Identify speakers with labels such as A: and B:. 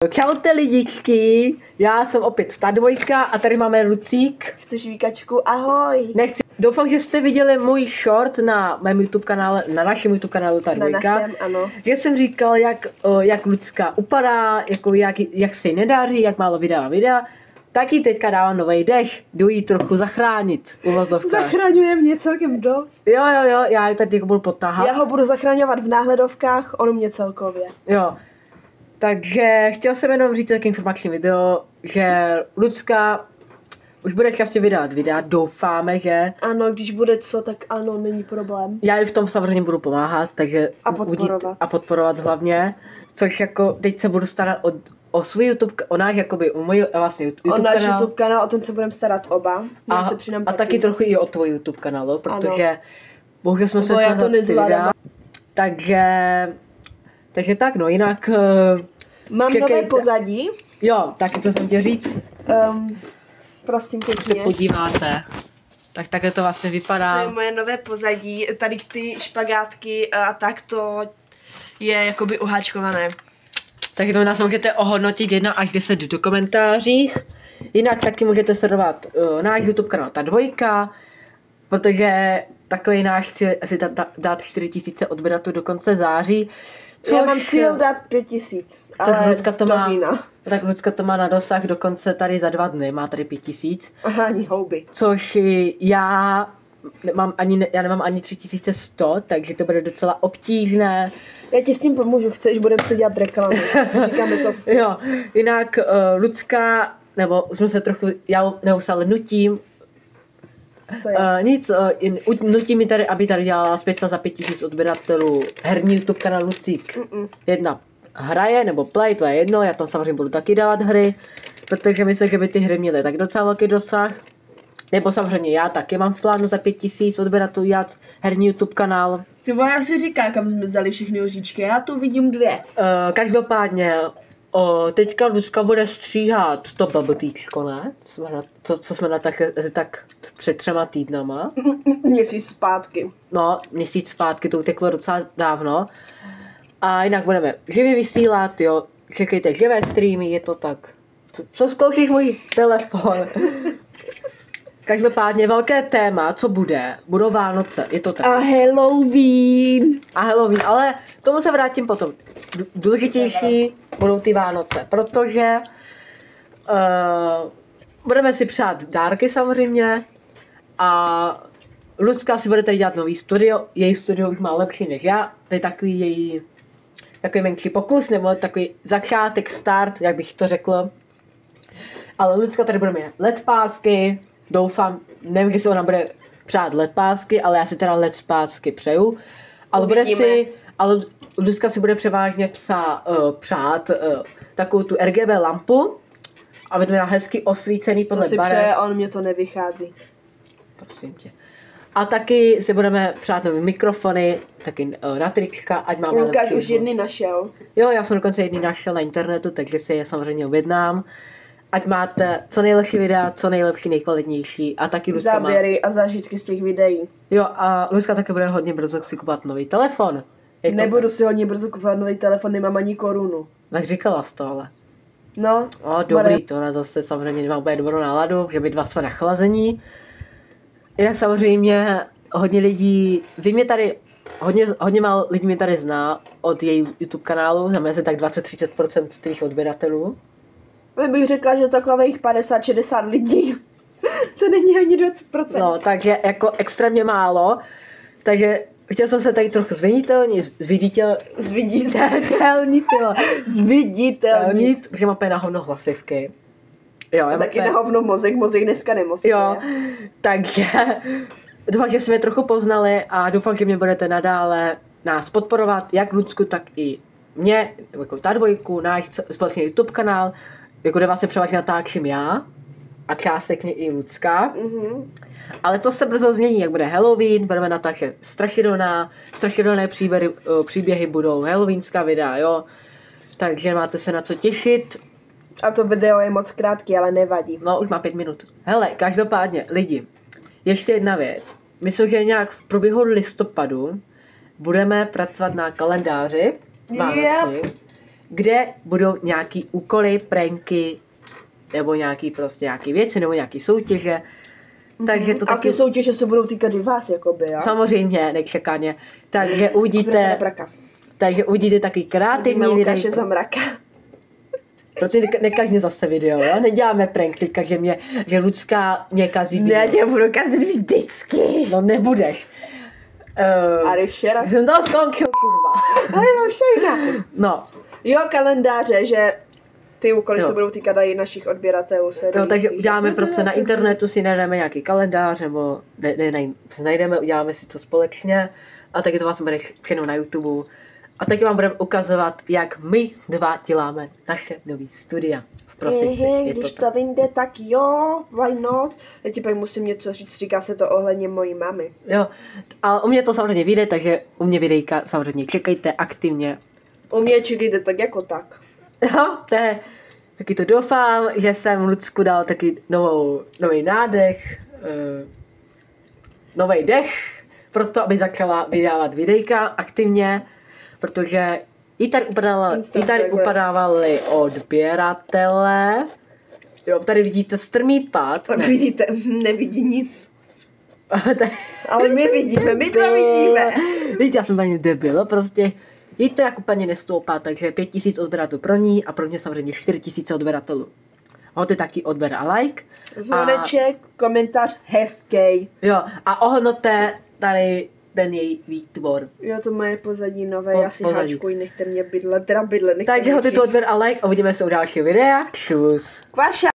A: Čaute lidičky, já jsem opět ta dvojka a tady máme Lucík.
B: Chceš víkačku? Ahoj.
A: Nechci. Doufám, že jste viděli můj short na mém YouTube kanále, na našem YouTube kanálu ta dvojka.
B: Na našem, ano.
A: Že jsem říkal, jak Lucka upadá, jako jak se jí nedaří, jak málo vydává videa. Taky teďka dávám nový dech, jdu jí trochu zachránit.
B: Zachraňuje mě celkem dost.
A: Jo, já ji tady budu potáhat.
B: Já ho budu zachraňovat v náhledovkách, on mě celkově.
A: Jo. Takže chtěl jsem jenom říct tak informační video, že Lucka už bude častě vydávat videa, doufáme, že.
B: Ano, když bude co, tak ano, není problém.
A: Já ji v tom samozřejmě budu pomáhat, takže
B: a
A: podporovat hlavně, což jako teď se budu starat o svůj YouTube, o náš jakoby, o můj vlastně YouTube
B: kanál. O náš
A: kanál.
B: YouTube kanál, o ten se budeme starat oba.
A: A taky trochu i o tvůj YouTube kanálu, protože bohužel jsme se
B: videa.
A: Takže tak no, jinak.
B: Mám nové pozadí.
A: Jo, taky co jsem chtěl říct.
B: Prosím pěkně.
A: Se podíváte. Tak takhle to vlastně vypadá.
B: To je moje nové pozadí. Tady ty špagátky a tak to je jakoby uháčkované.
A: Takže to nás můžete ohodnotit 1 až 10 do komentářích. Jinak taky můžete sledovat náš YouTube kanál ta dvojka, protože takový náš cíl je asi dát 4000 odběratelů do konce září.
B: Já mám cíl dát 5000, ale
A: tak Lucka to má na dosah dokonce tady za 2 dny, má tady 5000.
B: Aha, ani houby.
A: Což já nemám ani 3100, takže to bude docela obtížné.
B: Já ti s tím pomůžu, chceš, budeme se dělat reklamu. Říkáme to.
A: Jo, jinak Lucka, nebo jsme se trochu, já neustále nutím.
B: Co je?
A: Nutí mi tady, aby tady dělala speciál za 5000 odběratelů herní YouTube kanál Lucík. Jedna hraje nebo play, to je jedno, já tam samozřejmě budu taky dávat hry, protože myslím, že by ty hry měly tak docela velký dosah. Nebo samozřejmě já taky mám v plánu za 5000 odběratelů dělat herní YouTube kanál.
B: Ty vole, si říká, kam jsme vzali všechny oříčky, já tu vidím 2.
A: Každopádně, teďka Lucka bude stříhat to Bubble ne? Co jsme natáhli tak před 3 týdnama.
B: Měsíc zpátky.
A: No, měsíc zpátky, to uteklo docela dávno. A jinak budeme živě vysílat, jo. Čekejte živé streamy, je to tak. Co zkoušíš můj telefon? Každopádně velké téma, co budou Vánoce, je to tak.
B: A Halloween,
A: ale k tomu se vrátím potom. Důležitější budou ty Vánoce, protože budeme si přát dárky samozřejmě a Lucka si bude tady dělat nový studio, její studio už má lepší než já, to je takový menší pokus, nebo takový začátek, start, jak bych to řekl. Ale Lucka tady bude mít LED pásky, doufám, nevím, že si ona bude přát LED pásky, ale já si teda LED pásky přeju. Ale Lucka si bude převážně přát takovou tu RGB lampu, aby to měla hezky osvícený podle barev.
B: To si přeje, on mě to nevychází.
A: Prosím tě. A taky si budeme přát nový mikrofony, taky na trička, ať máme lepší.
B: Lukáš už jedny našel.
A: Jo, já jsem dokonce jedny našel na internetu, takže si je samozřejmě objednám. Ať máte co nejlepší videa, co nejlepší, nejkvalitnější a taky Lucka
B: záběry a zážitky z těch videí.
A: Jo, a Lucka taky bude hodně brzo si kupovat nový telefon.
B: Nebudu si hodně brzo kupovat nový telefon, nemám ani korunu.
A: Tak říkala jsi to, ale.
B: No.
A: Dobrý, to ona zase samozřejmě nemá úplně dobrou náladu, že by 2 jsme na chlazení. Jinak samozřejmě hodně lidí, vy mě tady, hodně málo lidí mě tady zná od její YouTube kanálu, znamená se tak 20-30% těch odběratelů.
B: Já bych řekla, že takových 50-60 lidí, to není ani 20%.
A: No, takže jako extrémně málo, takže chtěl jsem se tady trochu zviditelnit, protože mám na hovno hlasivky. Jo,
B: taky na hovno mozek dneska nemocný.
A: Jo, takže doufám, že jsme je trochu poznali a doufám, že mě budete nadále nás podporovat, jak Lucku, tak i mě, jako ta dvojku, náš společný YouTube kanál, jako kde vás se převážně natáčím já a částečně i Lucka. Ale to se brzo změní, jak bude Halloween, budeme natáčet strašidelné příběhy budou halloweenská videa, jo. Takže máte se na co těšit.
B: A to video je moc krátký, ale nevadí.
A: No, už má 5 minut. Hele, každopádně, lidi, ještě jedna věc. Myslím, že nějak v průběhu listopadu budeme pracovat na kalendáři vánoční. kde budou nějaký úkoly, pranky, nebo nějaký věci, nebo nějaký soutěže. Takže to
B: A
A: taky
B: ty soutěže se budou týkat i vás, jakoby, jo?
A: samozřejmě nečekaně. Takže uvidíte taky kreativní
B: videjka. Za mraka.
A: Protože nekaž mě zase video, jo? Neděláme prank teďka, že Lucka mě kazí video.
B: Ne, tě budu kazit vždycky.
A: No nebudeš.
B: A ještě raz.
A: Jsem to skončil, kurva.
B: Ale mám všechno.
A: No.
B: Jo, kalendáře, že ty úkoly se budou týkat i našich odběratelů.
A: Jo, takže uděláme prostě na internetu, si najdeme nějaký kalendář, nebo najdeme, uděláme si to společně. A taky to vás bude všechno na YouTube. A taky vám budeme ukazovat, jak my dva děláme naše nový studia v prosinci.
B: Když to vyjde, tak jo, why not? Já ti pak musím něco říct, říká se to ohledně mojí mamy.
A: Jo, ale u mě to samozřejmě vyjde, takže u mě videjka samozřejmě čekejte aktivně.
B: U mě čekejte tak jako tak.
A: Jo, taky to doufám, že jsem Lucku dal taky nový nádech, nový dech, proto aby začala vydávat videjka aktivně, protože i tady upadávali odběratele. Jo, tady vidíte strmý pád.
B: Tak vidíte, nevidí nic. Ale my vidíme, my dva vidíme.
A: Víte, já jsem tady debil, prostě. Jí to jak úplně nestoupá, takže 5000 odběratelů pro ní a pro mě samozřejmě 4000 odběratelů. Hoďte taky odběr a like.
B: Zvoneček, komentář hezký.
A: Jo, a ohodnoťte tady ten její výtvor.
B: Jo, to moje pozadí nové, já si háčkuj, nechte mě bydlet, nechte
A: takže hoďte tu odběr a like a uvidíme se u dalšího videa. Čus.
B: Kvaša.